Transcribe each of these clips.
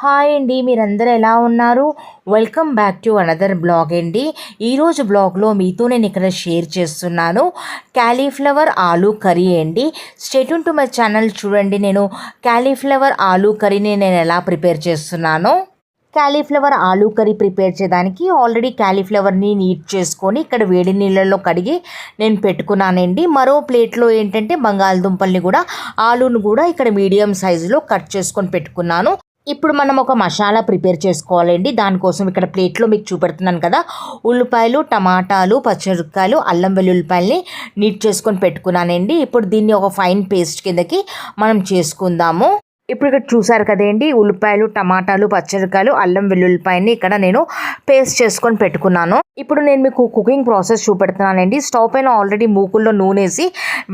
Hi అండి, మీరందరూ ఎలా ఉన్నారు? Welcome back to another blog అండి. ఈరోజు బ్లాగ్లో మీతో నేను ఇక్కడ షేర్ చేస్తున్నాను క్యాలీఫ్లవర్ ఆలూ కర్రీ అండి. Stay tune to my channel. చూడండి, నేను క్యాలీఫ్లవర్ ఆలూ కర్రీని నేను ఎలా ప్రిపేర్ చేస్తున్నానో. క్యాలీఫ్లవర్ ఆలూ కర్రీ ప్రిపేర్ చేయడానికి ఆల్రెడీ క్యాలీఫ్లవర్ని నీట్ చేసుకొని ఇక్కడ వేడి నీళ్ళల్లో కడిగి నేను పెట్టుకున్నానండి. మరో ప్లేట్లో ఏంటంటే బంగాళదుంపల్ని కూడా ఆలూను కూడా ఇక్కడ మీడియం సైజులో కట్ చేసుకొని పెట్టుకున్నాను. ఇప్పుడు మనం ఒక మసాలా ప్రిపేర్ చేసుకోవాలండి. దానికోసం ఇక్కడ ప్లేట్లో మీకు చూపెడుతున్నాను కదా, ఉల్లిపాయలు, టమాటాలు, పచ్చిమిరపకాయలు, అల్లం వెల్లుల్లిపాయలని నీట్ చేసుకొని పెట్టుకున్నానండి. ఇప్పుడు దీన్ని ఒక ఫైన్ పేస్ట్ కిందకి మనం చేసుకుందాము. ఇప్పుడు ఇక్కడ చూసారు కదండి, ఉల్లిపాయలు, టమాటాలు, పచ్చిమిరపకాయలు, అల్లం వెల్లుల్లిపాయని ఇక్కడ నేను పేస్ట్ చేసుకొని పెట్టుకున్నాను. ఇప్పుడు నేను మీకు కుకింగ్ ప్రాసెస్ చూపెడుతున్నానండి. స్టవ్ పైన ఆల్రెడీ మూకుల్లో నూనె వేసి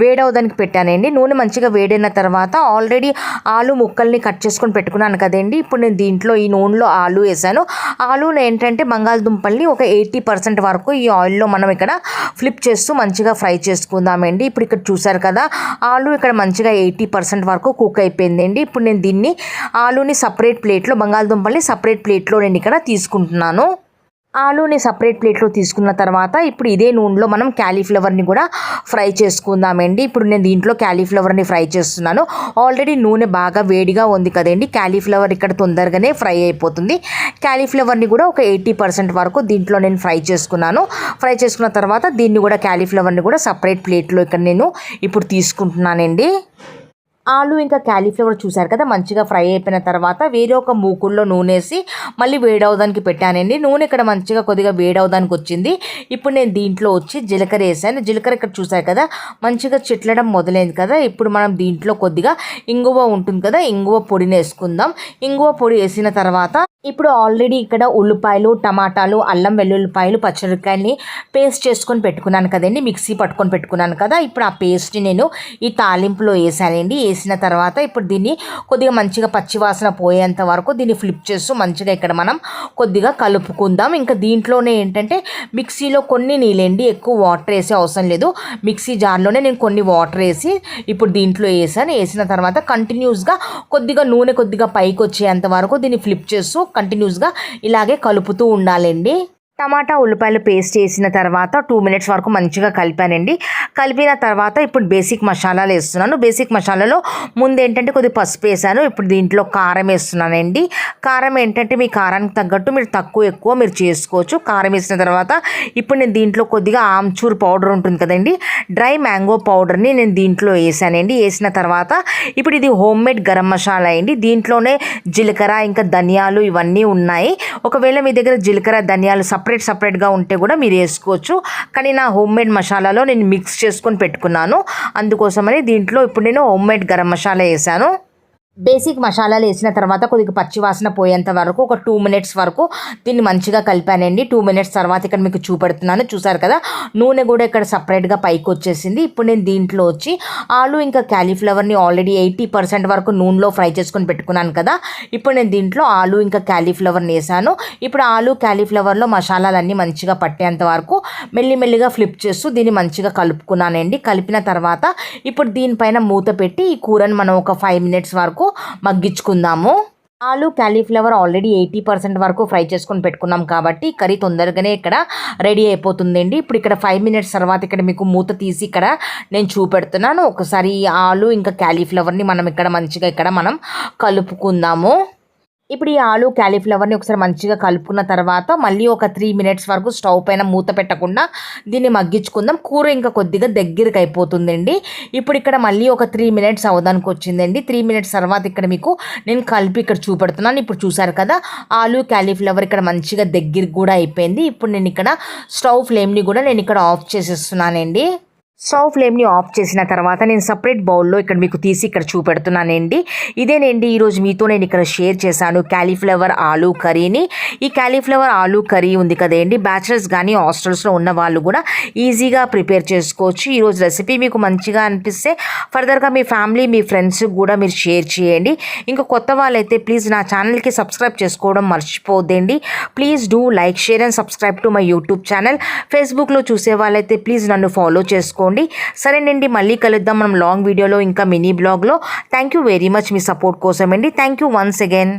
వేడవడానికి పెట్టానండి. నూనె మంచిగా వేడైన తర్వాత ఆల్రెడీ ఆలు ముక్కల్ని కట్ చేసుకొని పెట్టుకున్నాను కదండి. ఇప్పుడు నేను దీంట్లో ఈ నూనెలో ఆలు వేసాను. ఆలును ఏంటంటే బంగాళదుంపల్ని ఒక 80% వరకు ఈ ఆయిల్లో మనం ఇక్కడ ఫ్లిప్ చేస్తూ మంచిగా ఫ్రై చేసుకుందామండి. ఇప్పుడు ఇక్కడ చూసారు కదా, ఆలు ఇక్కడ మంచిగా 80% వరకు కుక్ అయిపోయిందండి. ఇప్పుడు నేను దీన్ని ఆలూని సపరేట్ ప్లేట్లో, బంగాళదుంపల్ని సపరేట్ ప్లేట్లో నేను ఇక్కడ తీసుకుంటున్నాను. ఆలూని సపరేట్ ప్లేట్లో తీసుకున్న తర్వాత ఇప్పుడు ఇదే నూనెలో మనం క్యాలీఫ్లవర్ని కూడా ఫ్రై చేసుకుందామండి. ఇప్పుడు నేను దీంట్లో క్యాలీఫ్లవర్ని ఫ్రై చేస్తున్నాను. ఆల్రెడీ నూనె బాగా వేడిగా ఉంది కదండి, క్యాలీఫ్లవర్ ఇక్కడ తొందరగానే ఫ్రై అయిపోతుంది. క్యాలీఫ్లవర్ని కూడా ఒక 80% వరకు దీంట్లో నేను ఫ్రై చేసుకున్నాను. ఫ్రై చేసుకున్న తర్వాత దీన్ని కూడా క్యాలీఫ్లవర్ని కూడా సపరేట్ ప్లేట్లో ఇక్కడ నేను ఇప్పుడు తీసుకుంటున్నానండి. ఆలు ఇంకా క్యాలీఫ్లవర్ చూసారు కదా, మంచిగా ఫ్రై అయిపోయిన తర్వాత వేరే ఒక మూకుల్లో నూనె వేసి మళ్ళీ వేడవడానికి పెట్టానండి. నూనె ఇక్కడ మంచిగా కొద్దిగా వేడవడానికి వచ్చింది. ఇప్పుడు నేను దీంట్లో వచ్చి జీలకర్ర వేసాను. జీలకర్ర ఇక్కడ చూసారు కదా మంచిగా చిట్లడం మొదలైంది కదా. ఇప్పుడు మనం దీంట్లో కొద్దిగా ఇంగువ ఉంటుంది కదా, ఇంగువ పొడిని వేసుకుందాం. ఇంగువ పొడి వేసిన తర్వాత ఇప్పుడు ఆల్రెడీ ఇక్కడ ఉల్లిపాయలు, టమాటాలు, అల్లం వెల్లుల్లిపాయలు, పచ్చిమిరపకాయలని పేస్ట్ చేసుకొని పెట్టుకున్నాను కదండి, మిక్సీ పట్టుకొని పెట్టుకున్నాను కదా. ఇప్పుడు ఆ పేస్ట్ని నేను ఈ తాలింపులో వేసానండి. వేసిన తర్వాత ఇప్పుడు దీన్ని కొద్దిగా మంచిగా పచ్చివాసన పోయేంత వరకు దీన్ని ఫ్లిప్ చేస్తూ మంచిగా ఇక్కడ మనం కొద్దిగా కలుపుకుందాం. ఇంకా దీంట్లోనే ఏంటంటే మిక్సీలో కొన్ని నీళ్ళండి, ఎక్కువ వాటర్ వేసే అవసరం లేదు. మిక్సీ జార్లోనే నేను కొన్ని వాటర్ వేసి ఇప్పుడు దీంట్లో వేసాను. వేసిన తర్వాత కంటిన్యూస్గా కొద్దిగా నూనె కొద్దిగా పైకి వచ్చేంత వరకు దీన్ని ఫ్లిప్ చేస్తూ కంటిన్యూస్గా ఇలాగే కలుపుతూ ఉండాలండి. టమాటా ఉల్లిపాయలు పేస్ట్ వేసిన తర్వాత 2 minutes వరకు మంచిగా కలిపానండి. కలిపిన తర్వాత ఇప్పుడు బేసిక్ మసాలాలు వేస్తున్నాను. బేసిక్ మసాలాలో ముందు ఏంటంటే కొద్దిగా పసుపు వేసాను. ఇప్పుడు దీంట్లో కారం వేస్తున్నానండి. కారం ఏంటంటే మీ కారానికి తగ్గట్టు మీరు తక్కువ ఎక్కువ మీరు చేసుకోవచ్చు. కారం వేసిన తర్వాత ఇప్పుడు నేను దీంట్లో కొద్దిగా ఆమ్చూర్ పౌడర్ ఉంటుంది కదండి, డ్రై మ్యాంగో పౌడర్ని నేను దీంట్లో వేసానండి. వేసిన తర్వాత ఇప్పుడు ఇది హోమ్ మేడ్ గరం మసాలా అండి. దీంట్లోనే జీలకర్ర ఇంకా ధనియాలు ఇవన్నీ ఉన్నాయి. ఒకవేళ మీ దగ్గర జీలకర్ర ధనియాలు సపరేట్గా ఉంటే కూడా మీరు వేసుకోవచ్చు. కానీ నా హోమ్ మేడ్ మసాలాలో నేను మిక్స్ చేసుకొని పెట్టుకున్నాను. అందుకోసమని దీంట్లో ఇప్పుడు నేను హోమ్ మేడ్ గరం మసాలా వేసాను. బేసిక్ మసాలాలు వేసిన తర్వాత కొద్దిగా పచ్చివాసన పోయేంత వరకు ఒక 2 minutes వరకు దీన్ని మంచిగా కలిపానండి. 2 minutes తర్వాత ఇక్కడ మీకు చూపెడుతున్నాను. చూసారు కదా, నూనె కూడా ఇక్కడ సపరేట్గా పైకి వచ్చేసింది. ఇప్పుడు నేను దీంట్లో వచ్చి ఆలు ఇంకా క్యాలీఫ్లవర్ని ఆల్రెడీ 80% వరకు నూనెలో ఫ్రై చేసుకొని పెట్టుకున్నాను కదా. ఇప్పుడు నేను దీంట్లో ఆలు ఇంకా క్యాలీఫ్లవర్ని వేసాను. ఇప్పుడు ఆలు క్యాలీఫ్లవర్లో మసాలాలన్నీ మంచిగా పట్టేంత వరకు మెల్లిమెల్లిగా ఫ్లిప్ చేస్తూ దీన్ని మంచిగా కలుపుకున్నానండి. కలిపిన తర్వాత ఇప్పుడు దీనిపైన మూత పెట్టి ఈ కూరని మనం ఒక 5 minutes వరకు మగ్గించుకుందాము. ఆలు క్యాలీఫ్లవర్ ఆల్రెడీ 80% వరకు ఫ్రై చేసుకొని పెట్టుకున్నాం కాబట్టి కర్రీ తొందరగానే ఇక్కడ రెడీ అయిపోతుందండి. ఇప్పుడు ఇక్కడ 5 minutes తర్వాత ఇక్కడ మీకు మూత తీసి ఇక్కడ నేను చూపెడుతున్నాను. ఒకసారి ఈ ఆలు ఇంకా క్యాలీఫ్లవర్ని మనం ఇక్కడ మంచిగా ఇక్కడ మనం కలుపుకుందాము. ఇప్పుడు ఈ ఆలు క్యాలీఫ్లవర్ని ఒకసారి మంచిగా కలుపుకున్న తర్వాత మళ్ళీ ఒక 3 minutes వరకు స్టవ్ పైన మూత పెట్టకుండా దీన్ని మగ్గించుకుందాం. కూర ఇంకా కొద్దిగా దగ్గరికి అయిపోతుందండి. ఇప్పుడు ఇక్కడ మళ్ళీ ఒక 3 minutes అవడానికి వచ్చిందండి. 3 minutes తర్వాత ఇక్కడ మీకు నేను కలిపి ఇక్కడ చూపెడుతున్నాను. ఇప్పుడు చూసారు కదా, ఆలు క్యాలీఫ్లవర్ ఇక్కడ మంచిగా దగ్గరికి కూడా అయిపోయింది. ఇప్పుడు నేను ఇక్కడ స్టవ్ ఫ్లేమ్ని కూడా నేను ఇక్కడ ఆఫ్ చేసేస్తున్నానండి. స్టవ్ ఫ్లేమ్ని ఆఫ్ చేసిన తర్వాత నేను సపరేట్ బౌల్లో ఇక్కడ మీకు తీసి ఇక్కడ చూపెడుతున్నానండి. ఇదేనండి ఈరోజు మీతో నేను ఇక్కడ షేర్ చేశాను క్యాలీఫ్లవర్ ఆలూ కర్రీని. ఈ క్యాలీఫ్లవర్ ఆలూ కర్రీ ఉంది కదండి, బ్యాచిలర్స్ కానీ హాస్టల్స్లో ఉన్న వాళ్ళు కూడా ఈజీగా ప్రిపేర్ చేసుకోవచ్చు. ఈరోజు రెసిపీ మీకు మంచిగా అనిపిస్తే ఫర్దర్గా మీ ఫ్యామిలీ మీ ఫ్రెండ్స్ కూడా మీరు షేర్ చేయండి. ఇంకా కొత్త వాళ్ళైతే ప్లీజ్ నా ఛానల్కి సబ్స్క్రైబ్ చేసుకోవడం మర్చిపోద్దండి. Please do like, share and subscribe to my YouTube channel. ఫేస్బుక్లో చూసే వాళ్ళైతే ప్లీజ్ నన్ను ఫాలో చేసుకోండి. సరేనండి, మళ్ళీ కలుద్దాం మనం లాంగ్ వీడియోలో ఇంకా మినీ బ్లాగ్లో. థ్యాంక్ యూ వెరీ మచ్ మీ సపోర్ట్ కోసం అండి. Thank you once again.